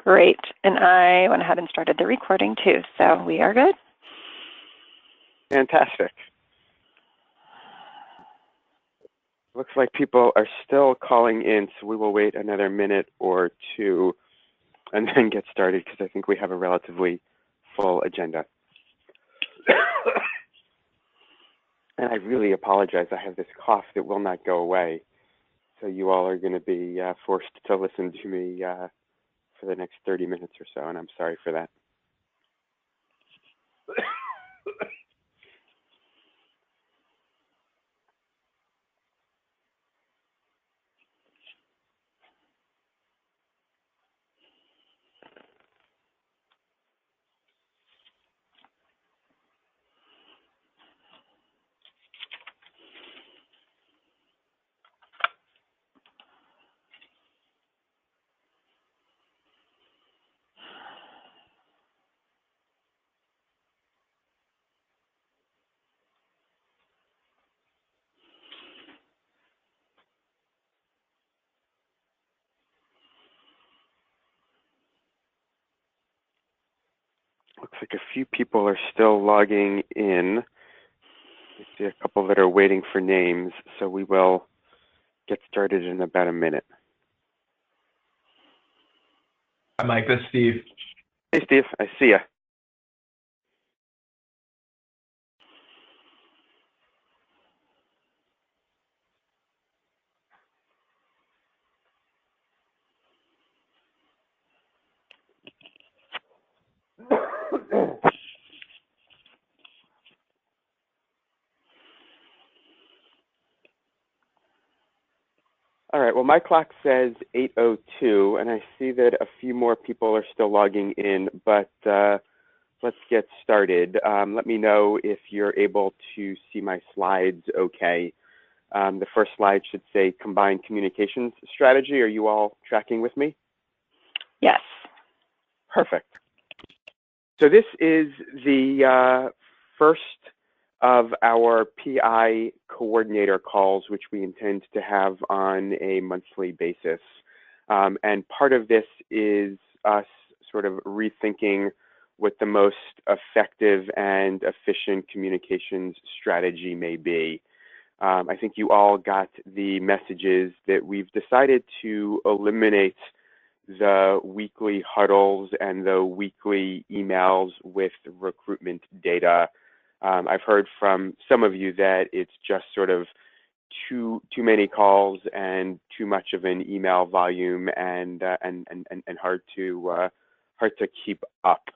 Great. And I went ahead and started the recording too, so we are good. Fantastic. Looks like people are still calling in, so we will wait another minute or two and then get started because I think we have a relatively full agenda. And I really apologize. I have this cough that will not go away. So you all are going to be forced to listen to me for the next 30 minutes or so, and I'm sorry for that. Looks like a few people are still logging in. I see a couple that are waiting for names, so we will get started in about a minute. Hi, Mike. This is Steve. Hey, Steve. I see ya. All right, well, my clock says 8:02, and I see that a few more people are still logging in, but let's get started. Let me know if you're able to see my slides okay. The first slide should say Combined Communications Strategy. Are you all tracking with me? Yes. Perfect. So this is the first of our PI coordinator calls, which we intend to have on a monthly basis. And part of this is us sort of rethinking what the most effective and efficient communications strategy may be. I think you all got the messages that we've decided to eliminate the weekly huddles and the weekly emails with recruitment data. I've heard from some of you that it's just sort of too many calls and too much of an email volume and hard to keep up.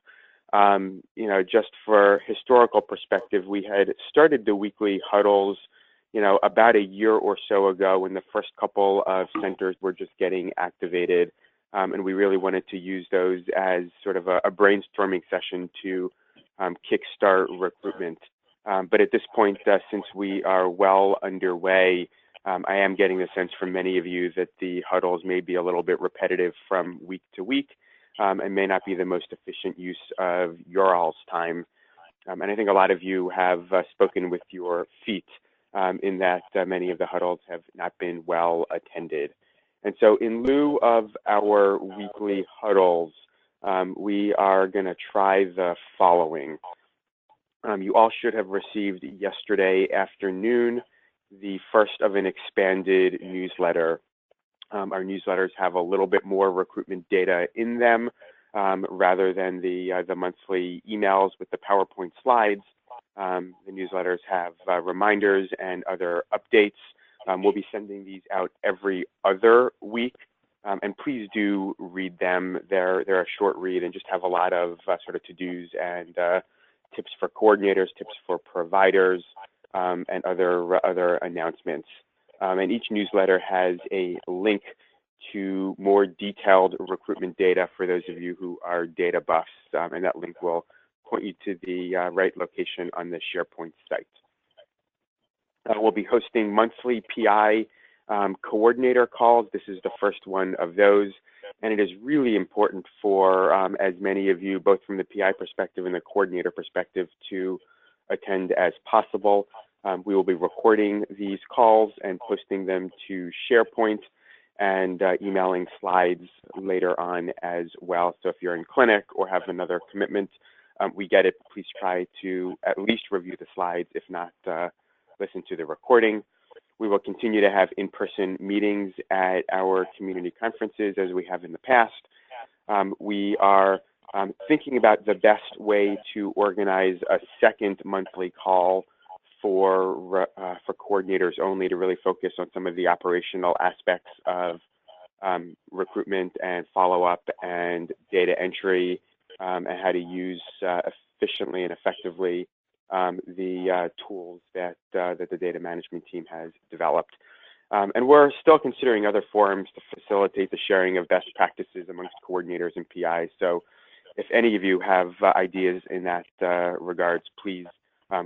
You know, just for historical perspective, we had started the weekly huddles, you know, about a year or so ago when the first couple of centers were just getting activated. And we really wanted to use those as sort of a brainstorming session to kickstart recruitment. But at this point, since we are well underway, I am getting the sense from many of you that the huddles may be a little bit repetitive from week to week and may not be the most efficient use of your all's time. And I think a lot of you have spoken with your feet in that many of the huddles have not been well attended. And so in lieu of our weekly huddles, we are going to try the following. You all should have received yesterday afternoon the first of an expanded newsletter. Our newsletters have a little bit more recruitment data in them rather than the monthly emails with the PowerPoint slides. The newsletters have reminders and other updates. We'll be sending these out every other week, and please do read them. They're a short read and just have a lot of sort of to-dos and tips for coordinators, tips for providers, and other announcements. And each newsletter has a link to more detailed recruitment data for those of you who are data buffs, and that link will point you to the right location on the SharePoint site. We'll be hosting monthly PI coordinator calls. This is the first one of those, and it is really important for as many of you, both from the PI perspective and the coordinator perspective, to attend as possible. We will be recording these calls and posting them to SharePoint, and emailing slides later on as well. So if you're in clinic or have another commitment, we get it. Please try to at least review the slides, if not listen to the recording. We will continue to have in-person meetings at our community conferences as we have in the past. We are thinking about the best way to organize a second monthly call for coordinators only, to really focus on some of the operational aspects of recruitment and follow-up and data entry, and how to use efficiently and effectively the tools that the data management team has developed. And we're still considering other forums to facilitate the sharing of best practices amongst coordinators and PIs. So if any of you have ideas in that regards, please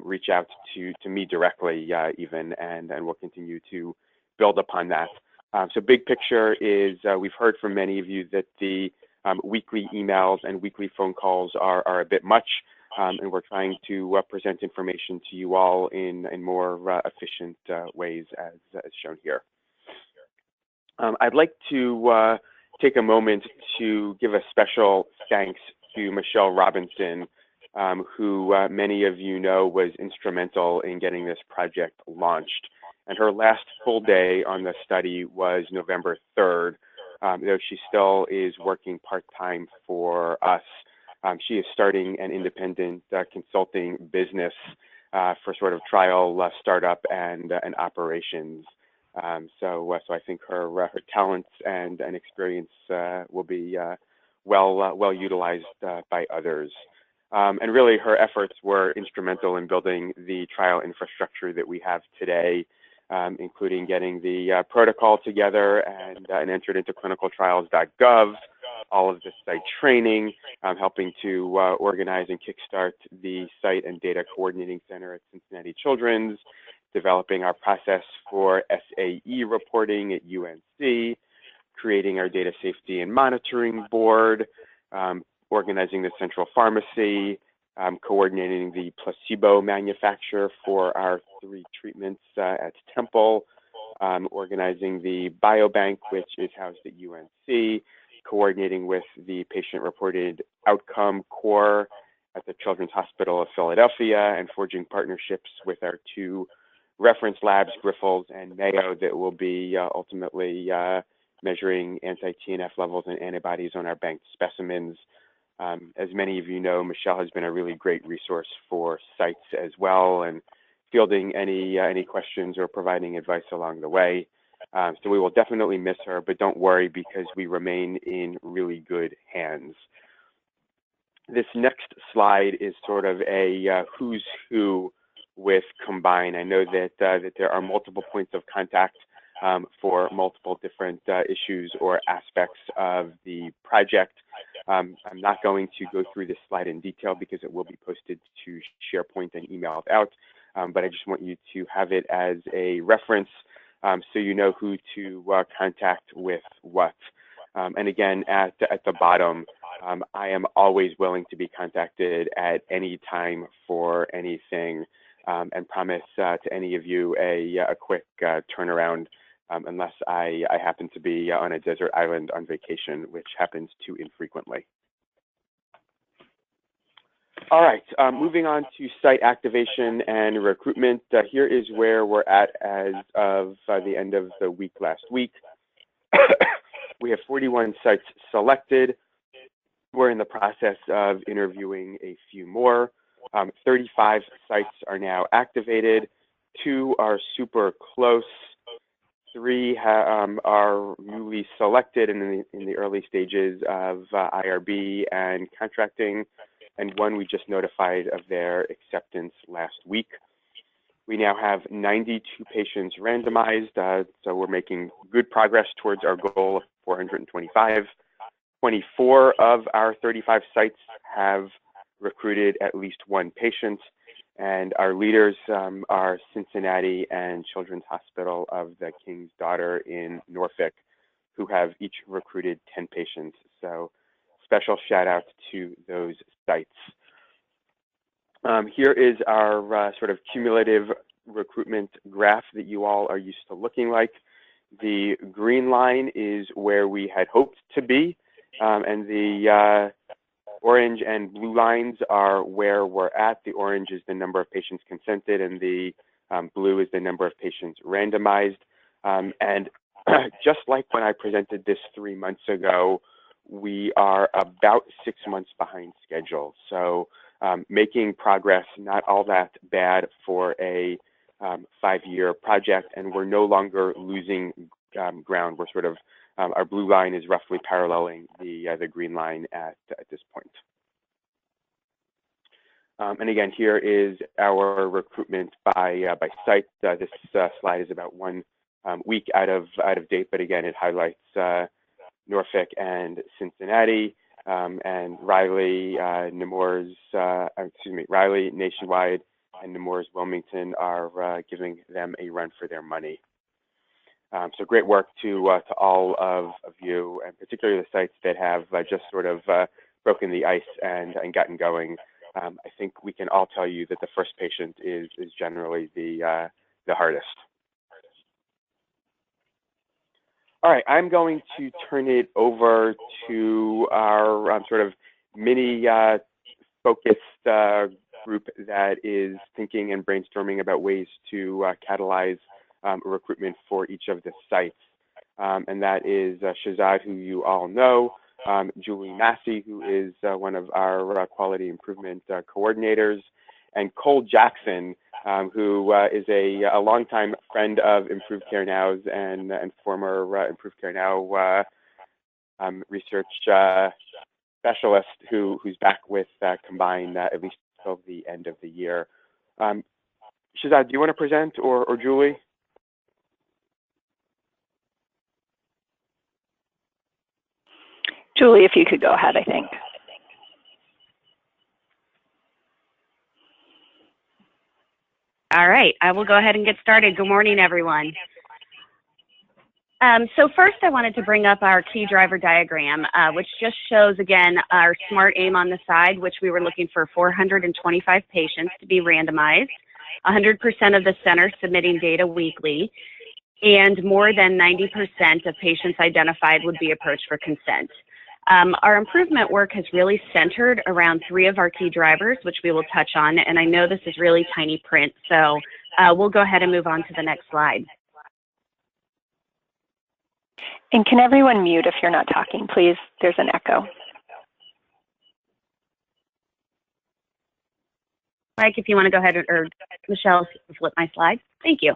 reach out to me directly even, and we'll continue to build upon that. So big picture is we've heard from many of you that the weekly emails and weekly phone calls are a bit much, and we're trying to present information to you all in more efficient ways as shown here. I'd like to take a moment to give a special thanks to Michelle Robinson, who many of you know was instrumental in getting this project launched. And her last full day on the study was November 3rd, though she still is working part-time for us. She is starting an independent consulting business for sort of trial startup and operations. So I think her talents and experience will be well utilized by others. And really, her efforts were instrumental in building the trial infrastructure that we have today, including getting the protocol together and entered into clinicaltrials.gov, all of the site training, helping to organize and kickstart the site and data coordinating center at Cincinnati Children's, developing our process for SAE reporting at UNC, creating our data safety and monitoring board, organizing the central pharmacy, coordinating the placebo manufacture for our 3 treatments at Temple, organizing the biobank, which is housed at UNC, coordinating with the patient-reported outcome core at the Children's Hospital of Philadelphia, and forging partnerships with our 2 reference labs, Grifols and Mayo, that will be ultimately measuring anti-TNF levels and antibodies on our banked specimens. As many of you know, Michelle has been a really great resource for sites as well, and fielding any questions or providing advice along the way. So we will definitely miss her, but don't worry, because we remain in really good hands. This next slide is sort of a who's who with Combine. I know that there are multiple points of contact for multiple different issues or aspects of the project. I'm not going to go through this slide in detail because it will be posted to SharePoint and emailed out, but I just want you to have it as a reference so you know who to contact with what. And again, at the bottom, I am always willing to be contacted at any time for anything, and promise to any of you a quick turnaround, unless I happen to be on a desert island on vacation, which happens too infrequently. All right, moving on to site activation and recruitment. Here is where we're at as of the end of the week last week. We have 41 sites selected. We're in the process of interviewing a few more. 35 sites are now activated. 2 are super close. 3 are newly selected in the early stages of IRB and contracting, and 1 we just notified of their acceptance last week. We now have 92 patients randomized, so we're making good progress towards our goal of 425. 24 of our 35 sites have recruited at least 1 patient, and our leaders are Cincinnati and Children's Hospital of the King's Daughter in Norfolk, who have each recruited 10 patients. So special shout out to those sites. Here is our sort of cumulative recruitment graph that you all are used to looking like. The green line is where we had hoped to be, and the orange and blue lines are where we're at. The orange is the number of patients consented, and the blue is the number of patients randomized. And just like when I presented this 3 months ago, we are about 6 months behind schedule. So making progress, not all that bad for a 5-year project, and we're no longer losing ground. We're sort of, our blue line is roughly paralleling the green line at this point. And again, here is our recruitment by site. This slide is about 1 week out of date, but again, it highlights Norfolk and Cincinnati, and Riley, Riley Nationwide and Nemours Wilmington are giving them a run for their money. So great work to all of you, and particularly the sites that have just sort of broken the ice and gotten going. I think we can all tell you that the first patient is generally the hardest. All right, I'm going to turn it over to our sort of mini focused group that is thinking and brainstorming about ways to catalyze recruitment for each of the sites. And that is Shazad, who you all know, Julie Massey, who is one of our quality improvement coordinators, and Cole Jackson, who is a longtime friend of Improved Care Now's and former Improved Care Now research specialist who's back with Combine at least till the end of the year. Shazad, do you want to present, or Julie? Julie, if you could go ahead, I think. All right, I will go ahead and get started. Good morning, everyone. So first I wanted to bring up our key driver diagram, which just shows, again, our SMART aim on the side, which we were looking for 425 patients to be randomized, 100% of the centers submitting data weekly, and more than 90% of patients identified would be approached for consent. Our improvement work has really centered around 3 of our key drivers, which we will touch on, and I know this is really tiny print, so we'll go ahead and move on to the next slide. And can everyone mute if you're not talking, please? There's an echo. Mike, if you want to go ahead, or Michelle, flip my slide. Thank you.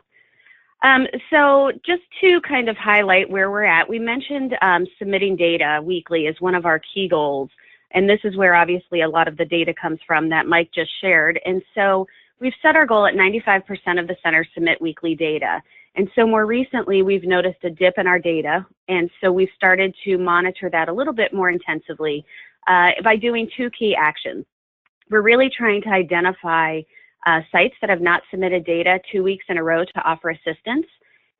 So just to kind of highlight where we're at, we mentioned submitting data weekly as one of our key goals. And this is where obviously a lot of the data comes from that Mike just shared. And so we've set our goal at 95% of the centers submit weekly data. And so more recently, we've noticed a dip in our data. And so we've started to monitor that a little bit more intensively by doing 2 key actions. We're really trying to identify sites that have not submitted data 2 weeks in a row to offer assistance,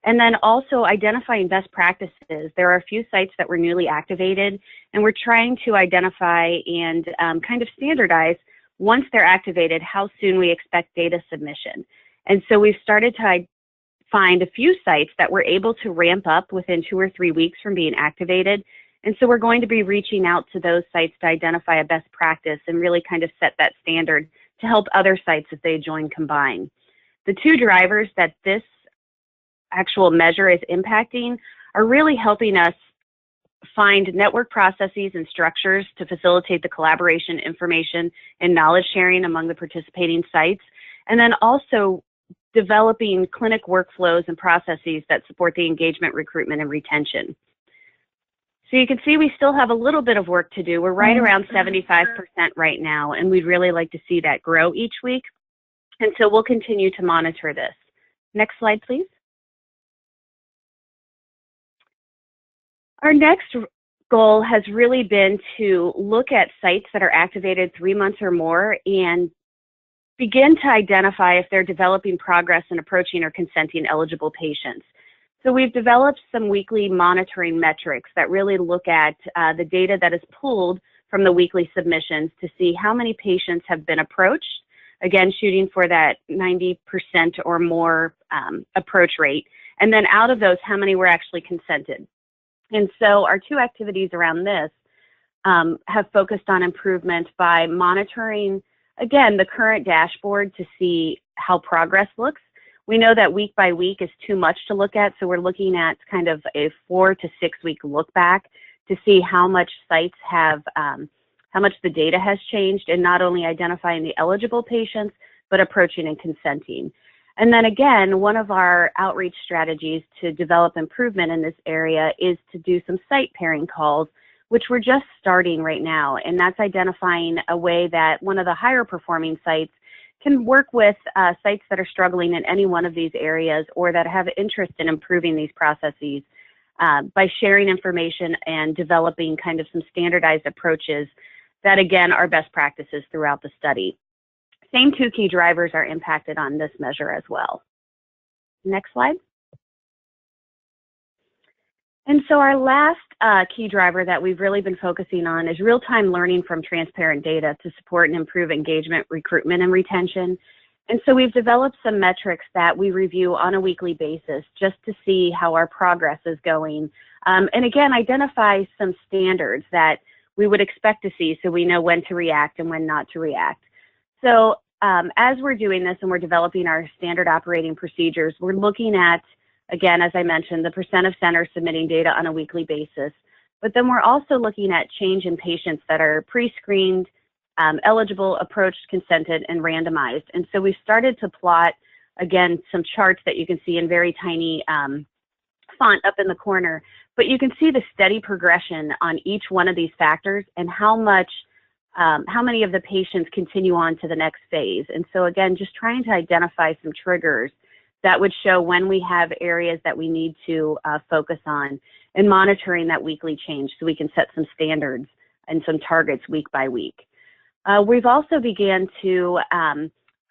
and then also identifying best practices. There are a few sites that were newly activated, and we're trying to identify and kind of standardize, once they're activated, how soon we expect data submission. And so we've started to find a few sites that were able to ramp up within 2 or 3 weeks from being activated. And so we're going to be reaching out to those sites to identify a best practice and really kind of set that standard to help other sites as they join Combine. The 2 drivers that this actual measure is impacting are really helping us find network processes and structures to facilitate the collaboration, information, and knowledge sharing among the participating sites, and then also developing clinic workflows and processes that support the engagement, recruitment, and retention. So you can see we still have a little bit of work to do. We're right around 75% right now, and we'd really like to see that grow each week. And so we'll continue to monitor this. Next slide, please. Our next goal has really been to look at sites that are activated 3 months or more and begin to identify if they're developing progress in approaching or consenting eligible patients. So we've developed some weekly monitoring metrics that really look at the data that is pulled from the weekly submissions to see how many patients have been approached, again, shooting for that 90% or more approach rate, And then out of those, how many were actually consented? And so our two activities around this have focused on improvement by monitoring, again, the current dashboard to see how progress looks. We know that week by week is too much to look at, so we're looking at kind of a 4 to 6 week look back to see how much sites have, how much the data has changed, and not only identifying the eligible patients, but approaching and consenting. And then again, one of our outreach strategies to develop improvement in this area is to do some site pairing calls, which we're just starting right now. And that's identifying a way that one of the higher performing sites can work with sites that are struggling in any one of these areas or that have interest in improving these processes by sharing information and developing kind of some standardized approaches that, again, are best practices throughout the study. Same two key drivers are impacted on this measure as well. Next slide. And so our last key driver that we've really been focusing on is real-time learning from transparent data to support and improve engagement, recruitment, and retention. And so we've developed some metrics that we review on a weekly basis just to see how our progress is going. And again, identify some standards that we would expect to see so we know when to react and when not to react. So as we're doing this and we're developing our standard operating procedures, we're looking at, again, as I mentioned, the % of centers submitting data on a weekly basis. But then we're also looking at change in patients that are pre-screened, eligible, approached, consented, and randomized. And so we've started to plot, again, some charts that you can see in very tiny font up in the corner. But you can see the steady progression on each one of these factors and how many of the patients continue on to the next phase. And so again, just trying to identify some triggers that would show when we have areas that we need to focus on and monitoring that weekly change so we can set some standards and some targets week by week. We've also began to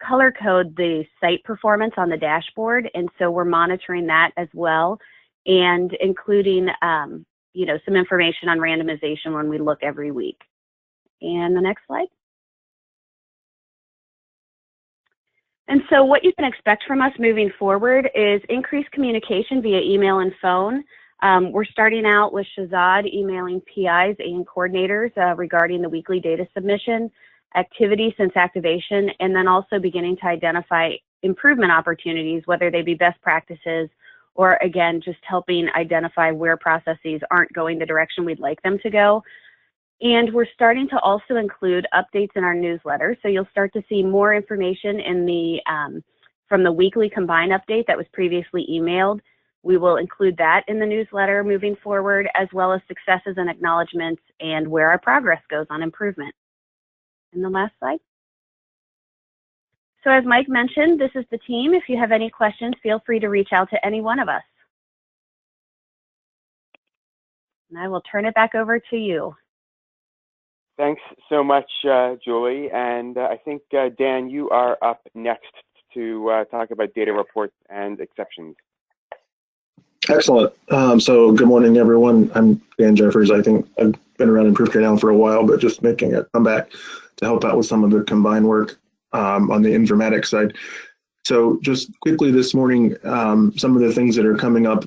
color code the site performance on the dashboard, and so we're monitoring that as well and including you know, some information on randomization when we look every week. And the next slide. And so what you can expect from us moving forward is increased communication via email and phone. We're starting out with Shazad emailing PIs and coordinators regarding the weekly data submission, activity since activation, and then also beginning to identify improvement opportunities, whether they be best practices or, again, just helping identify where processes aren't going the direction we'd like them to go. And we're starting to also include updates in our newsletter. So you'll start to see more information in the from the weekly combined update that was previously emailed. We will include that in the newsletter moving forward, as well as successes and acknowledgments and where our progress goes on improvement. And the last slide. So as Mike mentioned, this is the team. If you have any questions, feel free to reach out to any one of us. And I will turn it back over to you. Thanks so much, Julie. And I think, Dan, you are up next to talk about data reports and exceptions. Excellent. So good morning, everyone. I'm Dan Jeffers. I think I've been around Improve Care now for a while, but just making a comeback to help out with some of the combined work on the informatics side. So just quickly this morning, some of the things that are coming up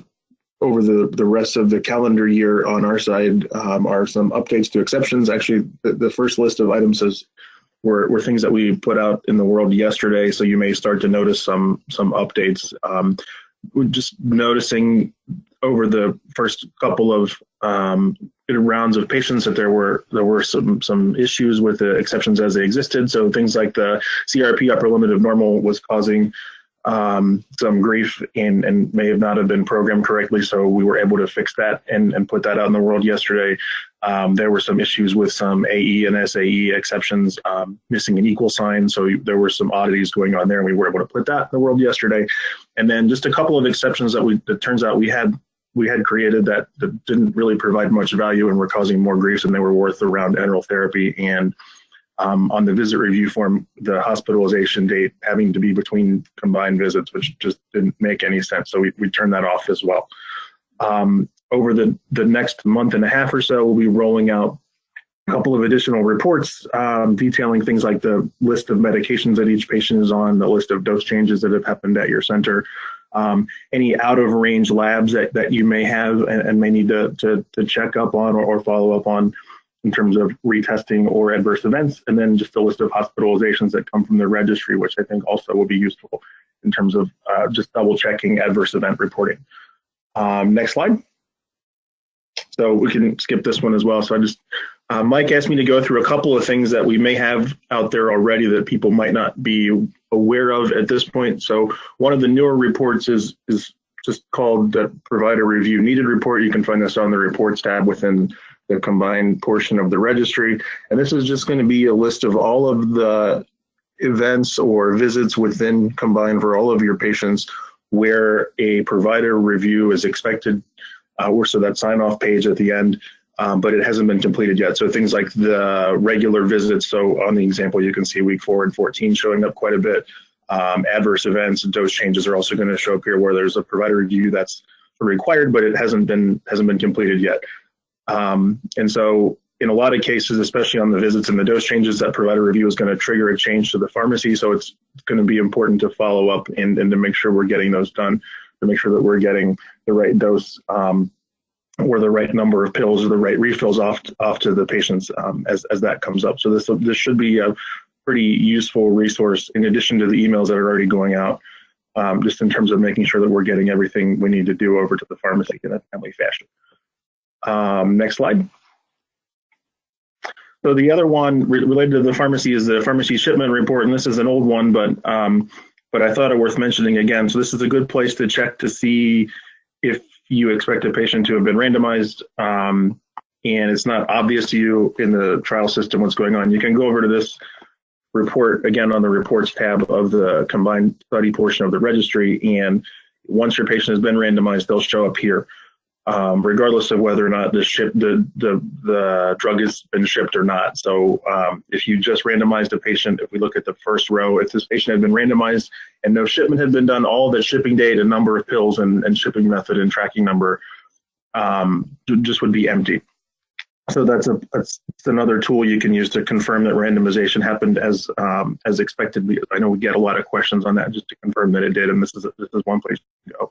over the rest of the calendar year on our side are some updates to exceptions. Actually, the first list of items were things that we put out in the world yesterday, so you may start to notice some updates. We're just noticing over the first couple of rounds of patients that there were some issues with the exceptions as they existed. So things like the CRP upper limit of normal was causing some grief and may have not have been programmed correctly. So we were able to fix that and put that out in the world yesterday. There were some issues with some AE and SAE exceptions, missing an equal sign. So there were some oddities going on there, and we were able to put that in the world yesterday. And then just a couple of exceptions that it turns out we had created that didn't really provide much value and were causing more grief than they were worth around enteral therapy. And on the visit review form, the hospitalization date having to be between combined visits, which just didn't make any sense. So we turned that off as well. Over the next month and a half or so, we'll be rolling out a couple of additional reports detailing things like the list of medications that each patient is on, the list of dose changes that have happened at your center, any out of range labs that you may have and may need to check up on or follow up on in terms of retesting or adverse events, and then just a list of hospitalizations that come from the registry, which I think also will be useful in terms of just double checking adverse event reporting. Next slide. So we can skip this one as well. So Mike asked me to go through a couple of things that we may have out there already that people might not be aware of at this point. So one of the newer reports is just called the Provider Review Needed Report. You can find this on the Reports tab within the combined portion of the registry. And this is just going to be a list of all of the events or visits within Combine for all of your patients where a provider review is expected, or so that sign-off page at the end, but it hasn't been completed yet. So things like the regular visits, so on the example, you can see week 4 and 14 showing up quite a bit. Adverse events and dose changes are also going to show up here where there's a provider review that's required, but it hasn't been completed yet. And so in a lot of cases, especially on the visits and the dose changes, that provider review is going to trigger a change to the pharmacy. So it's going to be important to follow up and to make sure we're getting those done, to make sure that we're getting the right dose or the right number of pills or the right refills off to the patients as that comes up. So this should be a pretty useful resource in addition to the emails that are already going out, just in terms of making sure that we're getting everything we need to do over to the pharmacy in a timely fashion. Next slide. So the other one related to the pharmacy is the pharmacy shipment report, and this is an old one, but I thought it worth mentioning again. So this is a good place to check to see if you expect a patient to have been randomized, and it's not obvious to you in the trial system what's going on. You can go over to this report again on the Reports tab of the combined study portion of the registry, and once your patient has been randomized, they'll show up here. Regardless of whether or not the drug has been shipped or not. So if you just randomized a patient, if we look at the first row, if this patient had been randomized and no shipment had been done, all the shipping date and number of pills and shipping method and tracking number just would be empty. So that's another tool you can use to confirm that randomization happened as expected. I know we get a lot of questions on that, just to confirm that it did, and this is one place to go.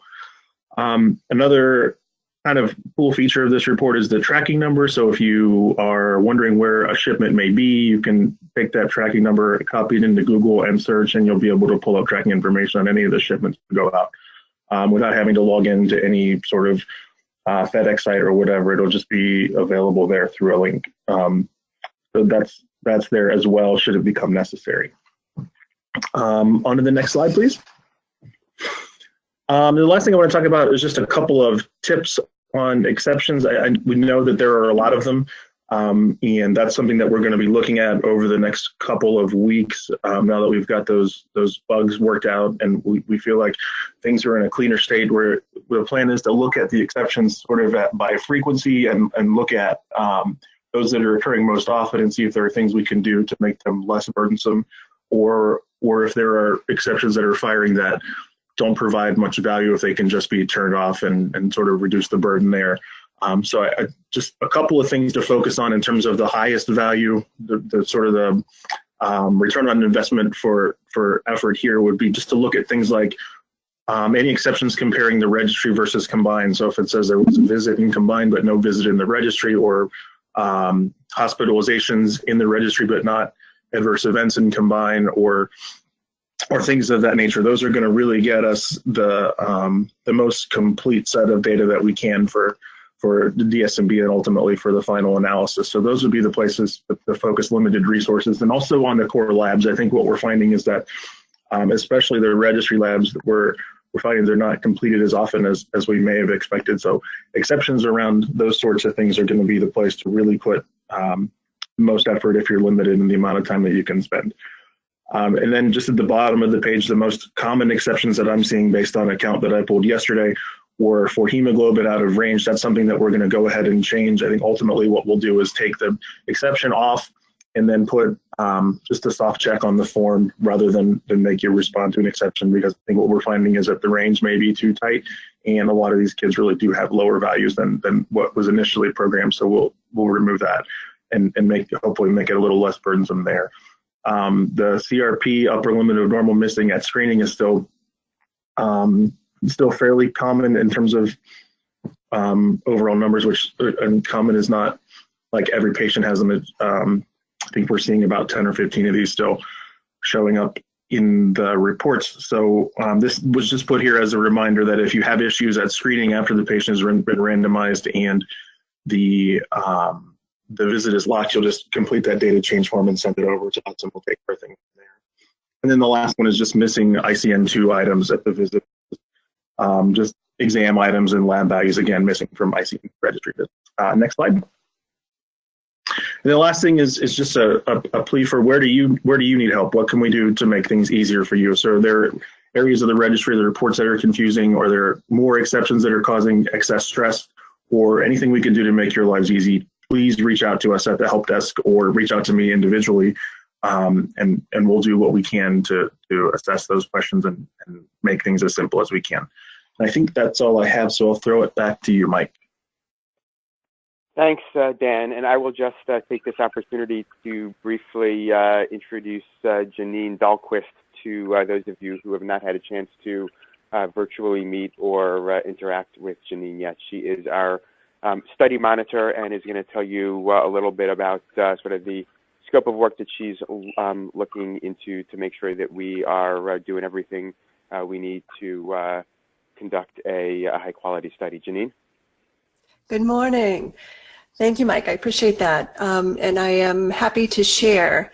Another kind of cool feature of this report is the tracking number. So if you are wondering where a shipment may be, you can take that tracking number, copy it into Google and search, and you'll be able to pull up tracking information on any of the shipments that go out without having to log into any sort of FedEx site or whatever. It'll just be available there through a link. So that's there as well, should it become necessary. On to the next slide, please. The last thing I want to talk about is just a couple of tips on exceptions. We know that there are a lot of them, and that's something that we're going to be looking at over the next couple of weeks now that we've got those bugs worked out, and we feel like things are in a cleaner state, where the plan is to look at the exceptions sort of by frequency and look at those that are occurring most often and see if there are things we can do to make them less burdensome, or if there are exceptions that are firing that don't provide much value, if they can just be turned off and sort of reduce the burden there. So I just a couple of things to focus on in terms of the highest value, the sort of the return on investment for effort here would be just to look at things like any exceptions comparing the registry versus combined. So if it says there was a visit in combined but no visit in the registry, or hospitalizations in the registry but not adverse events in combined, or things of that nature, those are going to really get us the most complete set of data that we can for the DSMB and ultimately for the final analysis. So those would be the places to focus limited resources. And also on the core labs, I think what we're finding is that, especially the registry labs, that we're finding they're not completed as often as we may have expected. So exceptions around those sorts of things are going to be the place to really put most effort if you're limited in the amount of time that you can spend. And then just at the bottom of the page, the most common exceptions that I'm seeing based on a count that I pulled yesterday were for hemoglobin out of range. That's something that we're going to go ahead and change. I think ultimately what we'll do is take the exception off and then put just a soft check on the form rather than make you respond to an exception, because I think what we're finding is that the range may be too tight, and a lot of these kids really do have lower values than what was initially programmed. So we'll remove that and hopefully make it a little less burdensome there. The CRP upper limit of normal missing at screening is still still fairly common in terms of overall numbers, which common is not like every patient has them. I think we're seeing about 10 or 15 of these still showing up in the reports. So this was just put here as a reminder that if you have issues at screening after the patient has been randomized and the visit is locked, you'll just complete that data change form and send it over to us, and we'll take everything from there. And then the last one is just missing ICN2 items at the visit. Just exam items and lab values, again, missing from ICN registry. Next slide. And the last thing is just a plea for where do you need help? What can we do to make things easier for you? So there are areas of the registry, the reports that are confusing, or there are more exceptions that are causing excess stress, or anything we can do to make your lives easy. Please reach out to us at the help desk or reach out to me individually, and we'll do what we can to assess those questions and make things as simple as we can. And I think that's all I have, so I'll throw it back to you, Mike. Thanks, Dan. And I will just take this opportunity to briefly introduce Janine Dahlquist to those of you who have not had a chance to virtually meet or interact with Janine yet. She is our study monitor and is going to tell you a little bit about sort of the scope of work that she's looking into to make sure that we are doing everything we need to conduct a high-quality study. Janine? Good morning. Thank you, Mike. I appreciate that. And I am happy to share.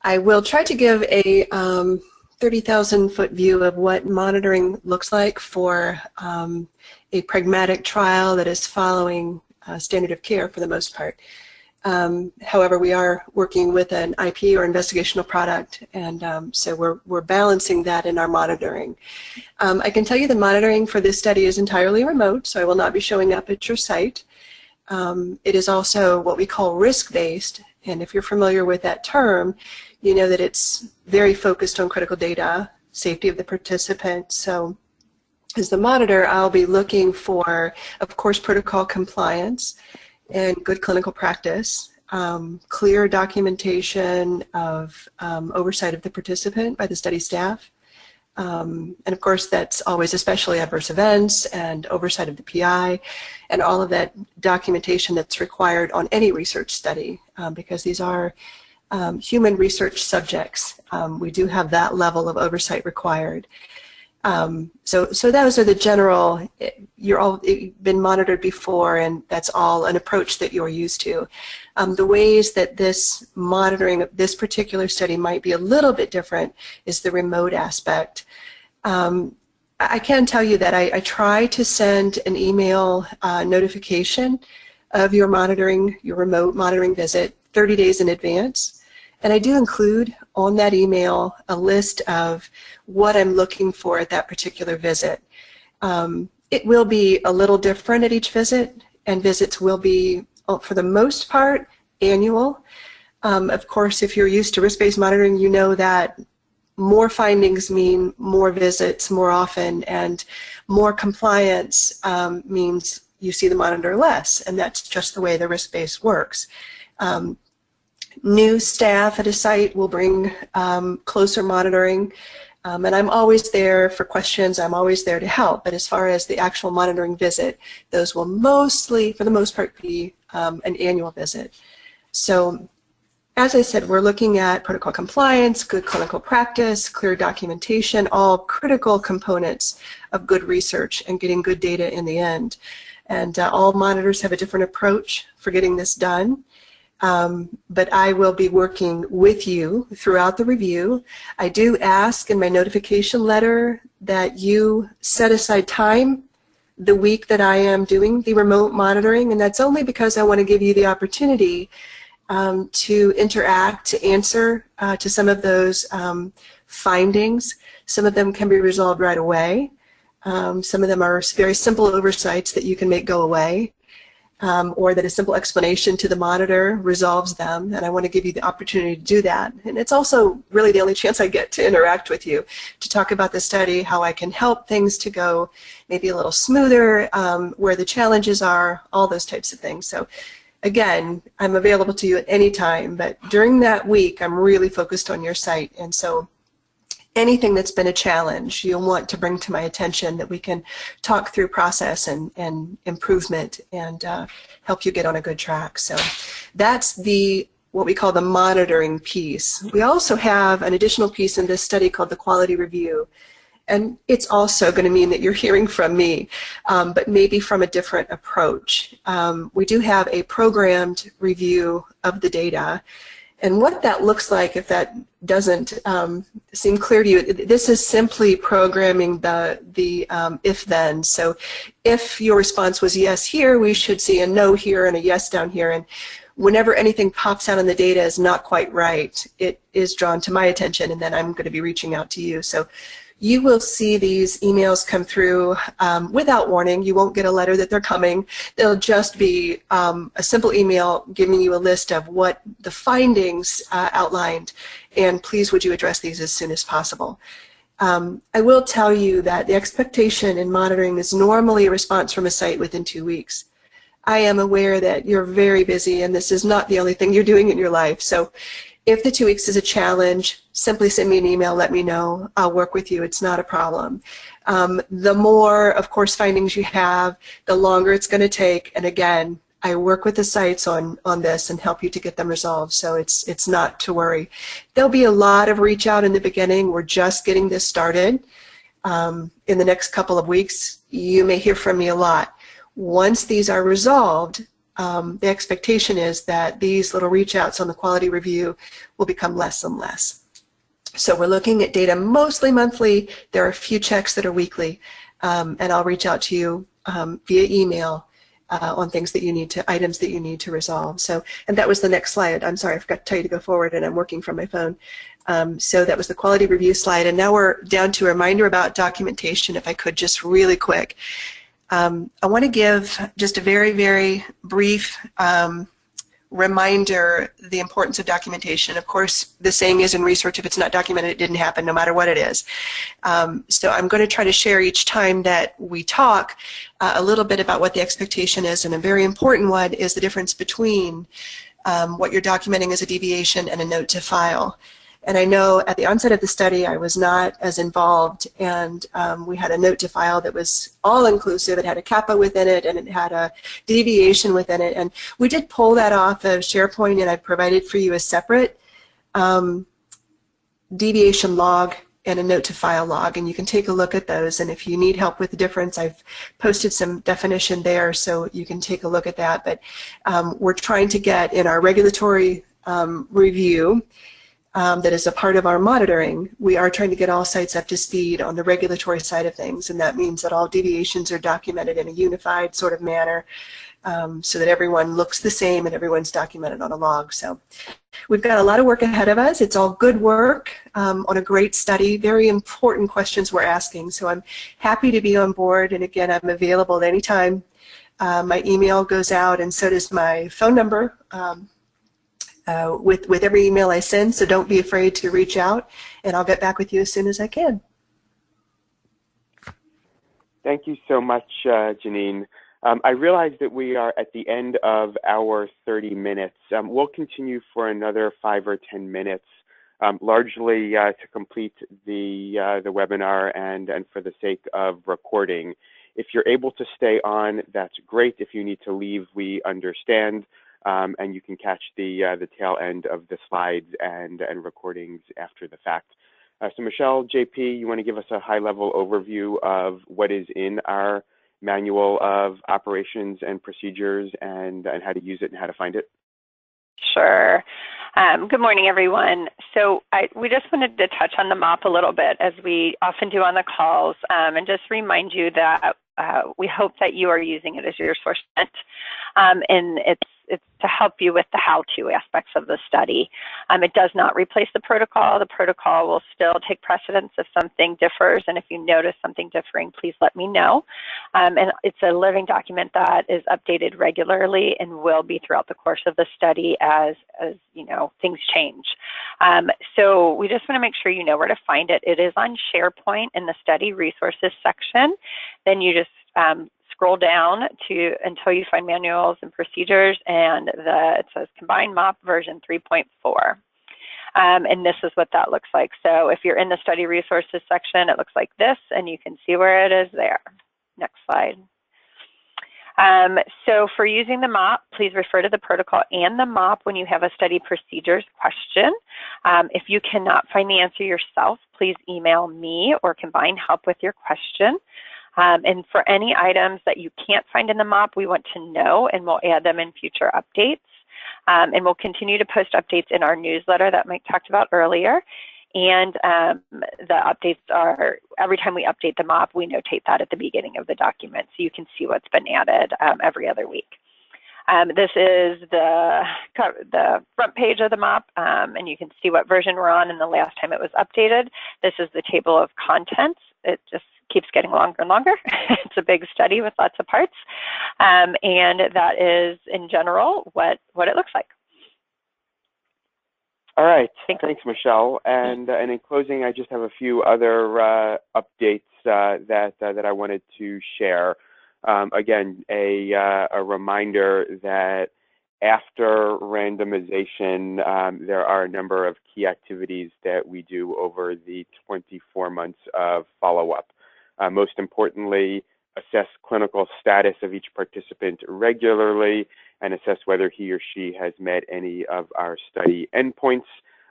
I will try to give a 30,000-foot view of what monitoring looks like for a pragmatic trial that is following standard of care for the most part. However, we are working with an IP or investigational product, and so we're balancing that in our monitoring. I can tell you the monitoring for this study is entirely remote, so I will not be showing up at your site. It is also what we call risk-based, and if you're familiar with that term, you know that it's very focused on critical data, safety of the participant. So as the monitor, I'll be looking for, of course, protocol compliance and good clinical practice, clear documentation of oversight of the participant by the study staff, and of course that's always especially adverse events and oversight of the PI and all of that documentation that's required on any research study, because these are human research subjects. We do have that level of oversight required. So those are the general, you're all been monitored before, and that's all an approach that you're used to. The ways that this monitoring of this particular study might be a little bit different is the remote aspect. I can tell you that I try to send an email notification of your remote monitoring visit 30 days in advance. And I do include on that email a list of what I'm looking for at that particular visit. It will be a little different at each visit, and visits will be, for the most part, annual. Of course, if you're used to risk-based monitoring, you know that more findings mean more visits more often, and more compliance means you see the monitor less, and that's just the way the risk-based works. New staff at a site will bring closer monitoring, and I'm always there for questions. I'm always there to help, but as far as the actual monitoring visit, those will mostly, for the most part, be an annual visit. So as I said, we're looking at protocol compliance, good clinical practice, clear documentation, all critical components of good research and getting good data in the end. And all monitors have a different approach for getting this done. But I will be working with you throughout the review. I do ask in my notification letter that you set aside time the week that I am doing the remote monitoring, and that's only because I want to give you the opportunity to interact, to answer to some of those findings. Some of them can be resolved right away. Some of them are very simple oversights that you can make go away. Or that a simple explanation to the monitor resolves them, and I want to give you the opportunity to do that. And it's also really the only chance I get to interact with you, to talk about the study, how I can help things to go maybe a little smoother, where the challenges are, all those types of things. So again, I'm available to you at any time, but during that week I'm really focused on your site. And so anything that's been a challenge you'll want to bring to my attention that we can talk through process and improvement and help you get on a good track. So that's what we call the monitoring piece. We also have an additional piece in this study called the quality review. And it's also going to mean that you're hearing from me, but maybe from a different approach. We do have a programmed review of the data. And what that looks like, if that doesn't seem clear to you, this is simply programming the if-then. So if your response was yes here, we should see a no here and a yes down here. And whenever anything pops out on the data is not quite right, it is drawn to my attention, and then I'm going to be reaching out to you. So you will see these emails come through without warning. You won't get a letter that they're coming. They'll just be a simple email giving you a list of what the findings outlined, and please would you address these as soon as possible. I will tell you that the expectation in monitoring is normally a response from a site within 2 weeks. I am aware that you're very busy and this is not the only thing you're doing in your life. So if the 2 weeks is a challenge, simply send me an email, let me know. I'll work with you. It's not a problem. The more, of course, findings you have, the longer it's going to take. And again, I work with the sites on this and help you to get them resolved. So it's not to worry. There'll be a lot of reach out in the beginning. We're just getting this started. In the next couple of weeks, you may hear from me a lot. Once these are resolved, the expectation is that these little reach outs on the quality review will become less and less. So we're looking at data mostly monthly. There are a few checks that are weekly, and I'll reach out to you via email on things that you need to, items that you need to resolve. So, and that was the next slide. I'm sorry, I forgot to tell you to go forward, and I'm working from my phone. So that was the quality review slide, and now we're down to a reminder about documentation, if I could just really quick. I want to give just a very, very brief reminder the importance of documentation. Of course, the saying is in research, if it's not documented, it didn't happen, no matter what it is. So I'm going to try to share each time that we talk a little bit about what the expectation is, and a very important one is the difference between what you're documenting as a deviation and a note to file. And I know at the onset of the study I was not as involved, and we had a note to file that was all-inclusive. It had a kappa within it, and it had a deviation within it. And we did pull that off of SharePoint, and I provided for you a separate deviation log and a note to file log, and you can take a look at those. And if you need help with the difference, I've posted some definition there, so you can take a look at that. But we're trying to get in our regulatory review that is a part of our monitoring, we are trying to get all sites up to speed on the regulatory side of things, and that means that all deviations are documented in a unified sort of manner so that everyone looks the same and everyone's documented on a log. So we've got a lot of work ahead of us. It's all good work on a great study, very important questions we're asking, so I'm happy to be on board, and again, I'm available at any time. My email goes out, and so does my phone number. With every email I send, so don't be afraid to reach out, and I'll get back with you as soon as I can. Thank you so much, Janine. I realize that we are at the end of our 30 minutes. We'll continue for another 5 or 10 minutes, largely to complete the webinar and for the sake of recording. If you're able to stay on, that's great. If you need to leave, we understand. And you can catch the tail end of the slides and recordings after the fact. So Michelle, JP, you want to give us a high-level overview of what is in our manual of operations and procedures and how to use it and how to find it? Sure. Good morning, everyone. So we just wanted to touch on the MOP a little bit, as we often do on the calls, and just remind you that we hope that you are using it as your source sent, and it's to help you with the how-to aspects of the study. It does not replace the protocol. The protocol will still take precedence if something differs, and if you notice something differing, please let me know. And it's a living document that is updated regularly and will be throughout the course of the study as you know, things change. So we just want to make sure you know where to find it. It is on SharePoint in the study resources section. Then you just scroll down until you find manuals and procedures, and it says combined MOP version 3.4. And this is what that looks like. So if you're in the study resources section, it looks like this, and you can see where it is there. Next slide. So for using the MOP, please refer to the protocol and the MOP when you have a study procedures question. If you cannot find the answer yourself, please email me or Combine help with your question. And for any items that you can't find in the MOP, we want to know, and we'll add them in future updates. And we'll continue to post updates in our newsletter that Mike talked about earlier. And the updates are, every time we update the MOP, we notate that at the beginning of the document, so you can see what's been added every other week. This is the front page of the MOP, and you can see what version we're on and the last time it was updated. This is the table of contents. It just keeps getting longer and longer. It's a big study with lots of parts. And that is, in general, what it looks like. All right, thanks, Michelle. And in closing, I just have a few other updates that I wanted to share. Again, a reminder that after randomization, there are a number of key activities that we do over the 24 months of follow-up. Most importantly, assess clinical status of each participant regularly and assess whether he or she has met any of our study endpoints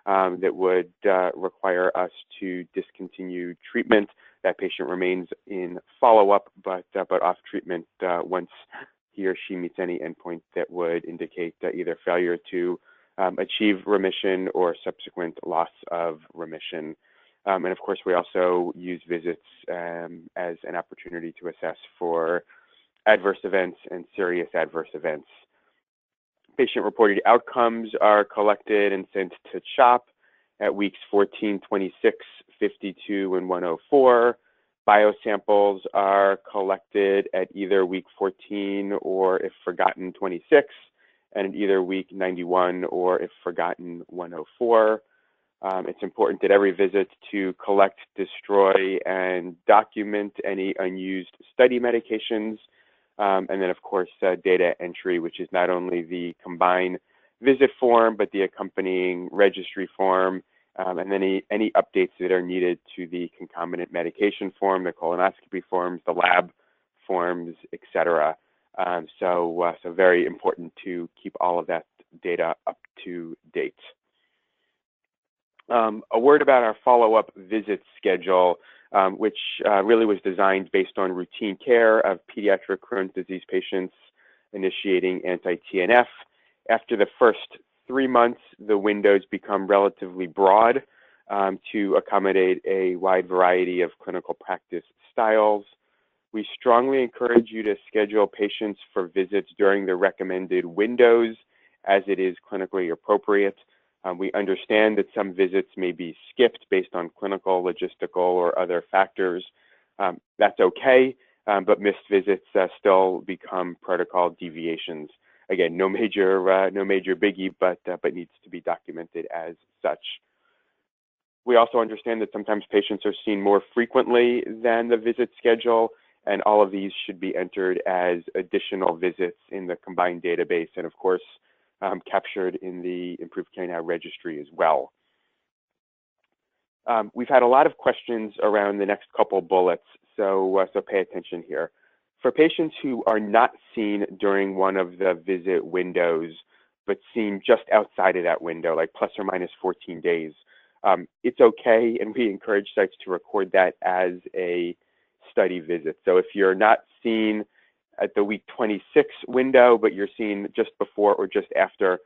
that would require us to discontinue treatment. That patient remains in follow-up, but off treatment once he or she meets any endpoint that would indicate either failure to achieve remission or subsequent loss of remission. And of course, we also use visits as an opportunity to assess for adverse events and serious adverse events. Patient-reported outcomes are collected and sent to CHOP at weeks 14, 26, 52, and 104. Biosamples are collected at either week 14 or, if forgotten, 26, and at either week 91 or, if forgotten, 104. It's important at every visit to collect, destroy, and document any unused study medications. And then, of course, data entry, which is not only the Combine visit form, but the accompanying registry form, and then any updates that are needed to the concomitant medication form, the colonoscopy forms, the lab forms, etc. So very important to keep all of that data up to date. A word about our follow-up visit schedule, which really was designed based on routine care of pediatric Crohn's disease patients initiating anti-TNF. After the first 3 months, the windows become relatively broad to accommodate a wide variety of clinical practice styles. We strongly encourage you to schedule patients for visits during the recommended windows as it is clinically appropriate. We understand that some visits may be skipped based on clinical, logistical, or other factors. That's okay, but missed visits still become protocol deviations. Again, no major biggie, but needs to be documented as such. We also understand that sometimes patients are seen more frequently than the visit schedule, and all of these should be entered as additional visits in the combined database, and of course, captured in the Improved Care Now registry as well. We've had a lot of questions around the next couple bullets, so pay attention here. For patients who are not seen during one of the visit windows, but seen just outside of that window, like plus or minus 14 days, it's okay, and we encourage sites to record that as a study visit. So if you're not seen at the week 26 window, but you're seen just before or just after,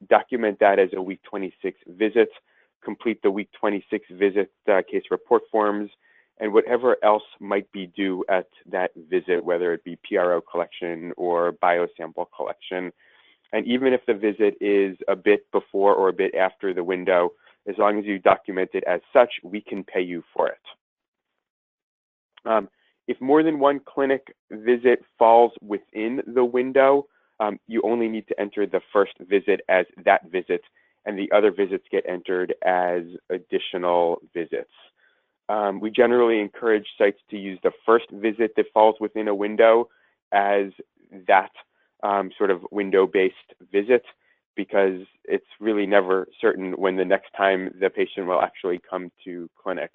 document that as a week 26 visit, complete the week 26 visit case report forms, and whatever else might be due at that visit, whether it be PRO collection or biosample collection. And even if the visit is a bit before or a bit after the window, as long as you document it as such, we can pay you for it. If more than one clinic visit falls within the window, you only need to enter the first visit as that visit, and the other visits get entered as additional visits. We generally encourage sites to use the first visit that falls within a window as that sort of window-based visit, because it's really never certain when the next time the patient will actually come to clinic.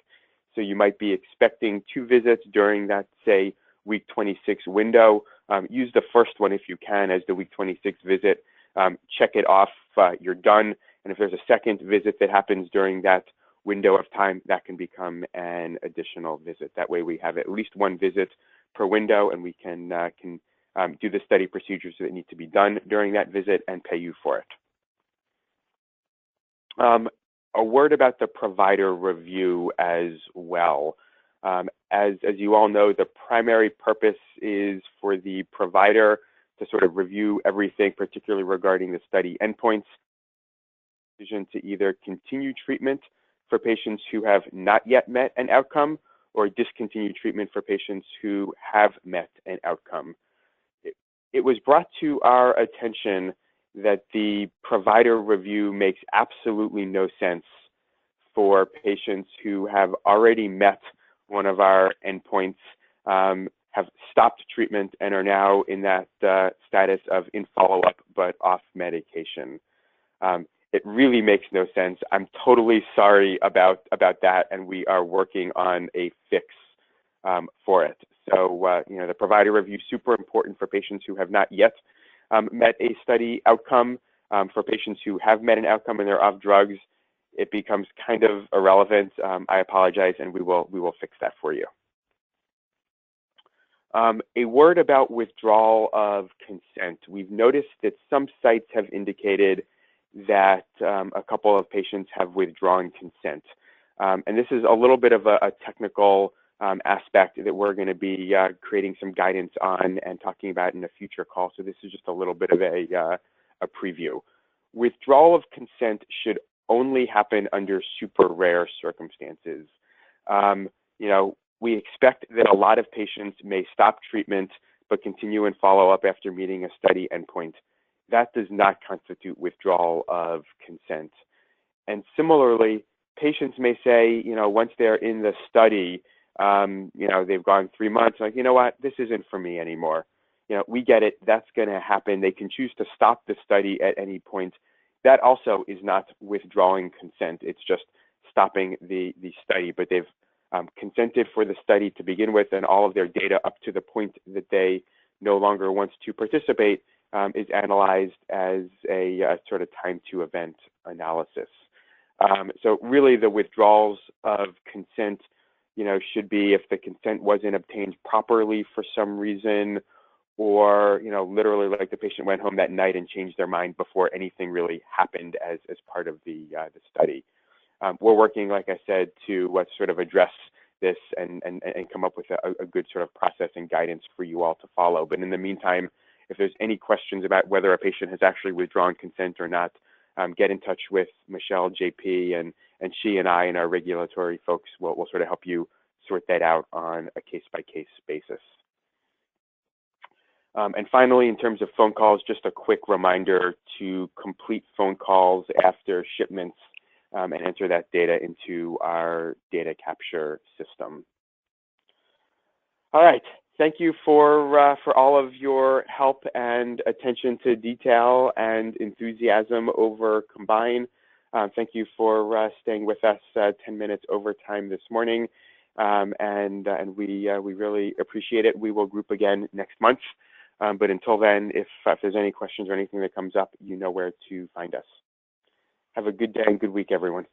So you might be expecting 2 visits during that, say, week 26 window. Use the first one if you can as the week 26 visit. Check it off, you're done. And if there's a second visit that happens during that window of time, that can become an additional visit. That way we have at least 1 visit per window, and we can do the study procedures that need to be done during that visit and pay you for it. A word about the provider review as well. As you all know, the primary purpose is for the provider to sort of review everything, particularly regarding the study endpoints, decision to either continue treatment for patients who have not yet met an outcome or discontinue treatment for patients who have met an outcome. It was brought to our attention that the provider review makes absolutely no sense for patients who have already met one of our endpoints, have stopped treatment, and are now in that status of in follow-up but off medication. It really makes no sense. I'm totally sorry about that, and we are working on a fix for it. So, the provider review is super important for patients who have not yet met a study outcome. For patients who have met an outcome and they're off drugs, it becomes kind of irrelevant. I apologize, and we will fix that for you. A word about withdrawal of consent. We've noticed that some sites have indicated that a couple of patients have withdrawn consent. And this is a little bit of a technical aspect that we're going to be creating some guidance on and talking about in a future call. So this is just a little bit of a preview. Withdrawal of consent should only happen under super rare circumstances. We expect that a lot of patients may stop treatment but continue in follow-up after meeting a study endpoint. That does not constitute withdrawal of consent. And similarly, patients may say, once they're in the study, they've gone 3 months, like, you know what, this isn't for me anymore. We get it, that's going to happen. They can choose to stop the study at any point. That also is not withdrawing consent. It's just stopping the study, but they've consented for the study to begin with, and all of their data up to the point that they no longer want to participate is analyzed as a sort of time to event analysis. So really the withdrawals of consent, should be if the consent wasn't obtained properly for some reason, or, literally like the patient went home that night and changed their mind before anything really happened as part of the study. We're working, like I said, to sort of address this and come up with a good sort of process and guidance for you all to follow. But in the meantime, if there's any questions about whether a patient has actually withdrawn consent or not, get in touch with Michelle, JP, and she and I and our regulatory folks will sort of help you sort that out on a case-by-case basis. And finally, in terms of phone calls, just a quick reminder to complete phone calls after shipments and enter that data into our data capture system. All right, thank you for all of your help and attention to detail and enthusiasm over Combine. Thank you for staying with us 10 minutes over time this morning, and we really appreciate it. We will group again next month, but until then, if there's any questions or anything that comes up, you know where to find us. Have a good day and good week, everyone.